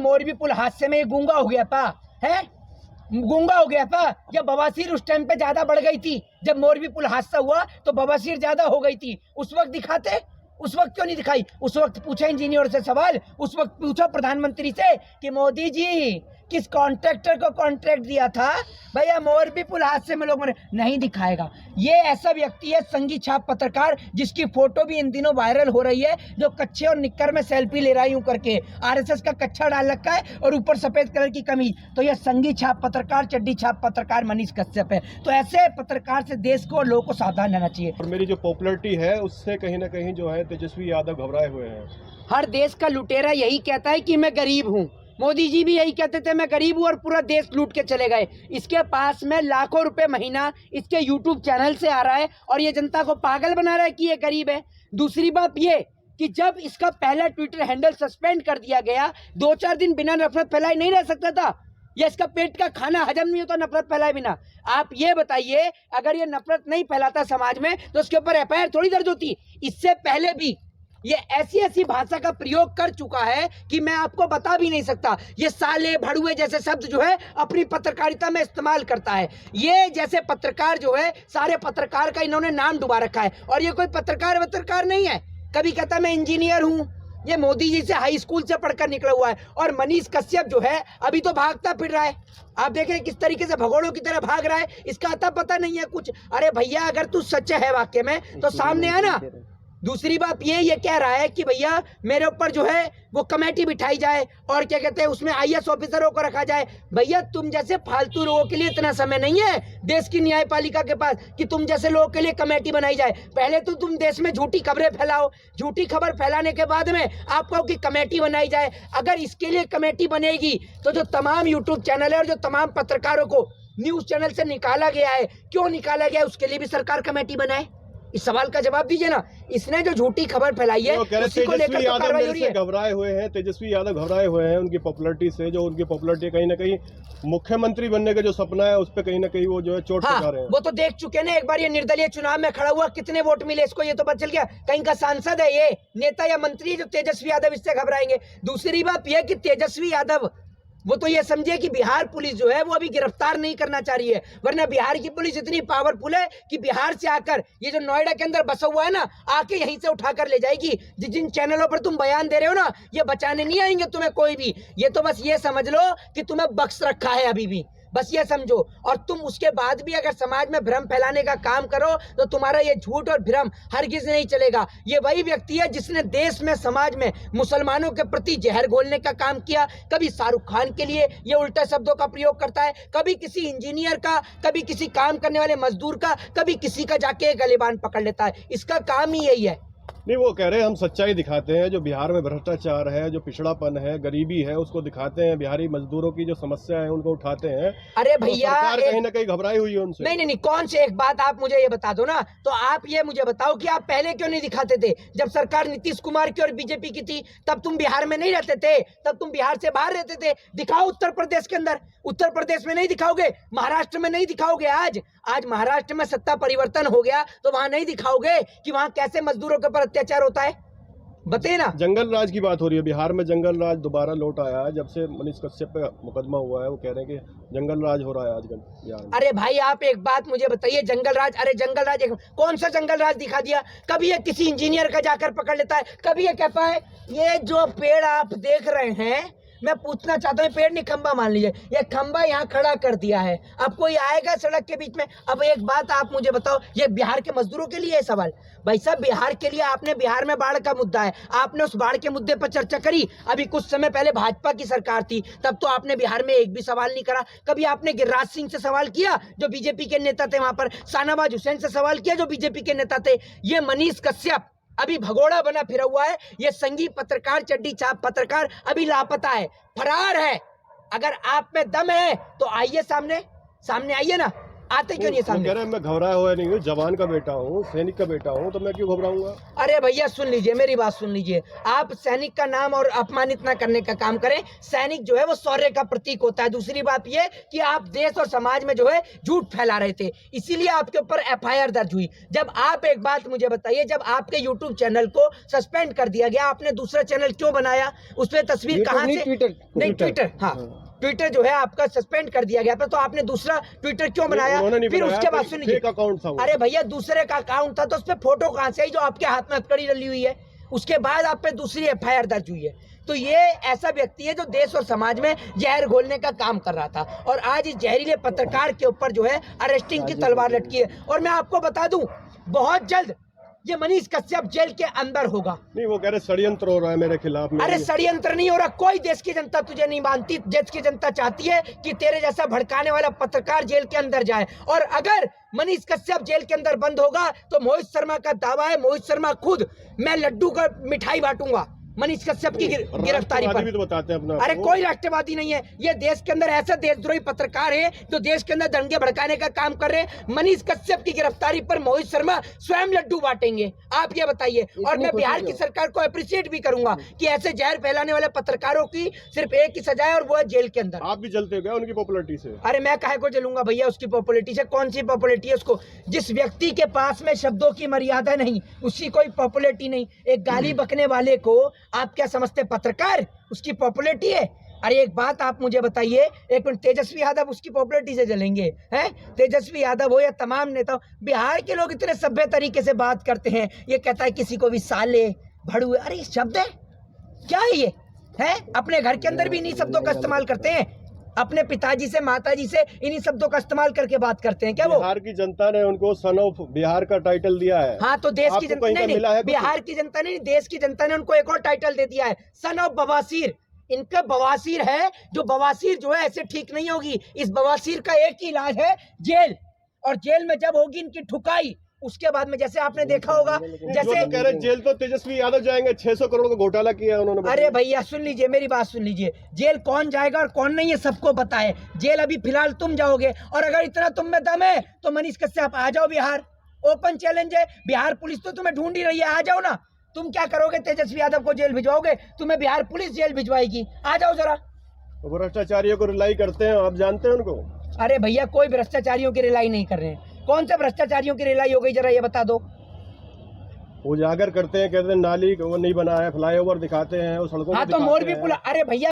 मोरबी पुल हादसे में ये गूंगा हो गया था, है गूंगा हो गया था। जब बवासीर उस टाइम पे ज्यादा बढ़ गई थी, जब मोरबी पुल हादसा हुआ तो बवासीर ज्यादा हो गई थी, उस वक्त दिखाते, उस वक्त क्यों नहीं दिखाई? उस वक्त पूछा इंजीनियर से सवाल, उस वक्त पूछा प्रधानमंत्री से कि मोदी जी किस कॉन्ट्रैक्टर को कॉन्ट्रैक्ट दिया था भैया मोरबी पुल हादसे में? लोगों ने नहीं दिखाएगा। ये ऐसा व्यक्ति है संगी छाप पत्रकार, जिसकी फोटो भी इन दिनों वायरल हो रही है, जो कच्छे और निक्कर में सेल्फी ले रहा है यूं करके, आरएसएस का कच्छा डाल रखा है और ऊपर सफेद कलर की कमीज। तो ये संगी छाप पत्रकार, चड्डी छाप पत्रकार मनीष कश्यप है। तो ऐसे पत्रकार से देश को, लोगों को सावधान रहना चाहिए। और मेरी जो पॉपुलैरिटी है उससे कहीं ना कहीं जो है तेजस्वी यादव घबराए हुए हैं। हर देश का लुटेरा यही कहता है कि मैं गरीब हूँ। मोदी जी भी यही कहते थे मैं गरीब हूँ, और पूरा देश लूट के चले गए। इसके पास में लाखों रुपए महीना इसके यूट्यूब चैनल से आ रहा है, और ये जनता को पागल बना रहा है कि ये गरीब है। दूसरी बात ये कि जब इसका पहला ट्विटर हैंडल सस्पेंड कर दिया गया, 2-4 दिन बिना नफरत फैलाए नहीं रह सकता था, या इसका पेट का खाना हजम नहीं होता नफरत फैलाए बिना? आप ये बताइए, अगर ये नफरत नहीं फैलाता समाज में तो उसके ऊपर एफआईआर थोड़ी दर्ज होती। इससे पहले भी ये ऐसी ऐसी भाषा का प्रयोग कर चुका है कि मैं आपको बता भी नहीं सकता। ये साले, भड़ुए जैसे शब्द जो है अपनी पत्रकारिता में इस्तेमाल करता है। ये जैसे पत्रकार जो है, सारे पत्रकार का इन्होंने नाम डुबा रखा है, और ये कोई पत्रकार नहीं है। कभी कहता मैं इंजीनियर हूँ, ये मोदी जी से हाई स्कूल से पढ़कर निकला हुआ है। और मनीष कश्यप जो है अभी तो भागता फिर रहा है, आप देख रहे हैं किस तरीके से भगोड़ों की तरह भाग रहा है। इसका अता पता नहीं है कुछ। अरे भैया, अगर तू सच्चा है वाक्य में तो सामने आना। दूसरी बात ये कह रहा है कि भैया मेरे ऊपर जो है वो कमेटी बिठाई जाए, और क्या कहते हैं उसमें आईएएस ऑफिसरों को रखा जाए। भैया तुम जैसे फालतू लोगों के लिए इतना समय नहीं है देश की न्यायपालिका के पास कि तुम जैसे लोगों के लिए कमेटी बनाई जाए। पहले तो तुम देश में झूठी खबरें फैलाओ, झूठी खबर फैलाने के बाद में आप कहो कि कमेटी बनाई जाए। अगर इसके लिए कमेटी बनेगी तो जो तमाम यूट्यूब चैनल है और जो तमाम पत्रकारों को न्यूज चैनल से निकाला गया है, क्यों निकाला गया, उसके लिए भी सरकार कमेटी बनाए। इस सवाल का जवाब दीजिए ना। इसने जो झूठी खबर फैलाई है उसी को लेकर तो कार्रवाई हो रही है। घबराए हुए हैं तेजस्वी यादव, घबराए हुए हैं उनकी पॉपुलैरिटी से। जो उनकी पॉपुलैरिटी कहीं ना कहीं मुख्यमंत्री बनने का जो सपना है उस पर कहीं ना कहीं वो जो है चोट पहुंचा रहे हैं। वो तो देख चुके ना, एक बार ये निर्दलीय चुनाव में खड़ा हुआ, कितने वोट मिले इसको ये तो पता चल गया। कहीं का सांसद है ये, नेता या मंत्री, जो तेजस्वी यादव इससे घबराएंगे। दूसरी बात यह कि तेजस्वी यादव वो तो ये समझे कि बिहार पुलिस जो है वो अभी गिरफ्तार नहीं करना चाह रही है, वरना बिहार की पुलिस इतनी पावरफुल है कि बिहार से आकर ये जो नोएडा के अंदर बसा हुआ है ना, आके यहीं से उठाकर ले जाएगी। जिन चैनलों पर तुम बयान दे रहे हो ना, ये बचाने नहीं आएंगे तुम्हें कोई भी। ये तो बस ये समझ लो कि तुम्हें बख्श रखा है अभी भी, बस ये समझो। और तुम उसके बाद भी अगर समाज में भ्रम फैलाने का काम करो तो तुम्हारा ये झूठ और भ्रम हरगिज नहीं चलेगा। ये वही व्यक्ति है जिसने देश में, समाज में मुसलमानों के प्रति जहर घोलने का काम किया। कभी शाहरुख खान के लिए ये उल्टे शब्दों का प्रयोग करता है, कभी किसी इंजीनियर का, कभी किसी काम करने वाले मजदूर का, कभी किसी का जाके गलेबान पकड़ लेता है। इसका काम ही यही है। नहीं, वो कह रहे हैं हम सच्चाई दिखाते हैं, जो बिहार में भ्रष्टाचार है, जो पिछड़ापन है, गरीबी है, उसको दिखाते हैं। बिहारी मजदूरों की जो समस्या है उनको उठाते हैं। अरे भैया, सरकार कहीं ना कहीं घबराई हुई है उनसे। नहीं, कौन से, एक बात आप मुझे ये बता दो ना। तो आप ये मुझे बताओ कि आप पहले क्यों नहीं दिखाते थे? जब सरकार नीतीश कुमार की और बीजेपी की थी तब तुम बिहार में नहीं रहते थे, तब तुम बिहार से बाहर रहते थे। दिखाओ उत्तर प्रदेश के अंदर, उत्तर प्रदेश में नहीं दिखाओगे, महाराष्ट्र में नहीं दिखाओगे। आज महाराष्ट्र में सत्ता परिवर्तन हो गया तो वहां नहीं दिखाओगे कि वहां कैसे मजदूरों के ऊपर अत्याचार होता है? बताइए ना। जंगल राज की बात हो रही है, बिहार में जंगल राज दोबारा लौट आया है जब से मनीष कश्यप पे मुकदमा हुआ है। वो कह रहे हैं कि जंगल राज हो रहा है आजकल बिहार में। अरे भाई, आप एक बात मुझे बताइए, जंगल राज, अरे जंगल राज कौन सा जंगल राज दिखा दिया? कभी ये किसी इंजीनियर का जाकर पकड़ लेता है, कभी ये कहता है ये जो पेड़ आप देख रहे हैं, मैं पूछना चाहता हूँ, पेड़ नहीं खंबा मान लीजिए, ये खंबा यहाँ खड़ा कर दिया है, अब कोई आएगा सड़क के बीच में? अब एक बात आप मुझे बताओ, ये बिहार के मजदूरों के लिए है सवाल? भाई साहब, बिहार के लिए आपने, बिहार में बाढ़ का मुद्दा है, आपने उस बाढ़ के मुद्दे पर चर्चा करी? अभी कुछ समय पहले भाजपा की सरकार थी, तब तो आपने बिहार में एक भी सवाल नहीं करा। कभी आपने गिरिराज सिंह से सवाल किया जो बीजेपी के नेता थे वहां पर? शाहनवाज हुसैन से सवाल किया जो बीजेपी के नेता थे? ये मनीष कश्यप अभी भगोड़ा बना फिरा हुआ है। ये संगी पत्रकार, चड्डी छाप पत्रकार अभी लापता है, फरार है। अगर आप में दम है तो आइए सामने आइए ना, आते क्यों नहीं है वो कह सामने? रहे हैं मैं घबराया हुआ नहीं हूँ, जवान का बेटा हूँ, सैनिक का बेटा हूँ, तो मैं क्यों घबराऊंगा? अरे भैया सुन लीजिए, मेरी बात सुन लीजिए। आप सैनिक का नाम और अपमानित ना करने का काम करें। सैनिक जो है वो शौर्य का प्रतीक होता है। दूसरी बात ये कि आप देश और समाज में जो है झूठ फैला रहे थे, इसीलिए आपके ऊपर एफआईआर दर्ज हुई। जब आप एक बात मुझे बताइए, जब आपके यूट्यूब चैनल को सस्पेंड कर दिया गया, आपने दूसरा चैनल क्यों बनाया? उस पर तस्वीर कहाँ से? नहीं, ट्विटर, हाँ, ट्विटर जो है आपका सस्पेंड कर दिया गया था, तो आपने दूसरा ट्विटर क्यों बनाया? फिर उसके बाद सुन लीजिए, अकाउंट था वो। अरे भैया दूसरे का अकाउंट था तो उस पे फोटो कहां से आई जो आपके हाथ में हथकड़ी डली हुई है? उसके बाद आप पे दूसरी एफआईआर दर्ज हुई है। तो ये ऐसा व्यक्ति है जो देश और समाज में जहर घोलने का काम कर रहा था, और आज इस जहरीले पत्रकार के ऊपर जो है अरेस्टिंग की तलवार लटकी है। और मैं आपको बता दूं, बहुत जल्द ये मनीष कश्यप जेल के अंदर होगा। नहीं, वो कह रहे षड्यंत्र हो रहा है मेरे खिलाफ। अरे षड्यंत्र नहीं हो रहा, कोई देश की जनता तुझे नहीं मानती। देश की जनता चाहती है कि तेरे जैसा भड़काने वाला पत्रकार जेल के अंदर जाए। और अगर मनीष कश्यप जेल के अंदर बंद होगा तो मोहित शर्मा का दावा है, मोहित शर्मा खुद, मैं लड्डू का मिठाई बांटूंगा मनीष कश्यप की गिरफ्तारी पर। भी तो बताते हैं अपना। अरे कोई राष्ट्रवादी नहीं है, ये देश के अंदर ऐसे देशद्रोही पत्रकार है जो देश के अंदर दंगे भड़काने का काम कर रहे हैं। मनीष कश्यप की गिरफ्तारी पर मोहित शर्मा स्वयं लड्डू बांटेंगे, आप ये बताइए। और मैं बिहार की सरकार को अप्रिशिएट भी करूंगा कि ऐसे जहर फैलाने वाले पत्रकारों की सिर्फ एक ही सजा है और वो है जेल के अंदर। आप भी जलते हो क्या उनकी पॉपुलैरिटी से? अरे मैं काहे को जलूंगा भैया उसकी पॉपुलैरिटी से? कौन सी पॉपुलैरिटी है उसको? जिस व्यक्ति के पास में शब्दों की मर्यादा नहीं, उसकी कोई पॉपुलैरिटी नहीं। एक गाली बकने वाले को आप क्या समझते, पत्रकार उसकी पॉपुलैरिटी है? अरे एक बात आप मुझे बताइए, एक मिनट, तेजस्वी यादव उसकी पॉपुलैरिटी से जलेंगे हैं? तेजस्वी यादव हो या तमाम नेता, बिहार के लोग इतने सभ्य तरीके से बात करते हैं। ये कहता है किसी को भी साले, भड़ुए, अरे ये शब्द है क्या है? ये है अपने घर के अंदर भी इन्हीं शब्दों का इस्तेमाल करते हैं। अपने पिताजी से, माताजी से इन्हीं शब्दों का इस्तेमाल करके बात करते हैं क्या वो? बिहार की जनता ने उनको सन ऑफ बिहार का टाइटल दिया है। हाँ, तो देश की जनता नहीं, नहीं, बिहार की जनता नहीं, देश की जनता ने उनको एक और टाइटल दे दिया है, सन ऑफ बवासीर। इनका बवासीर है, जो बवासीर जो है ऐसे ठीक नहीं होगी। इस बवासीर का एक ही इलाज है, जेल। और जेल में जब होगी इनकी ठुकाई, उसके बाद में जैसे आपने देखा होगा, जैसे कह रहे जेल तो तेजस्वी यादव जाएंगे, 600 करोड़ का घोटाला किया उन्होंने। अरे भैया सुन लीजिए, मेरी बात सुन लीजिए, जेल कौन जाएगा और कौन नहीं, ये सबको पता है। जेल अभी फिलहाल तुम जाओगे, और अगर इतना तुम में दम है तो मनीष कश्यप आ जाओ बिहार। ओपन चैलेंज है, बिहार पुलिस तो तुम्हें ढूंढ ही रही है, आ जाओ ना। तुम क्या करोगे? तेजस्वी यादव को जेल भिजवाओगे? तुम्हें बिहार पुलिस जेल भिजवाएगी, आ जाओ जरा। भ्रष्टाचारियों को रिलाई करते हैं, आप जानते हैं उनको? अरे भैया कोई भ्रष्टाचारियों की रिलाई नहीं कर रहे हैं। कौन से भ्रष्टाचारियों की रिलाई हो गई, जरा ये बता दो। उजागर करते हैं, कहते हैं नाली वो नहीं बना है, फ्लाईओवर दिखाते हैं, वो सड़कों हाँ तो मोरबी पुल, अरे भैया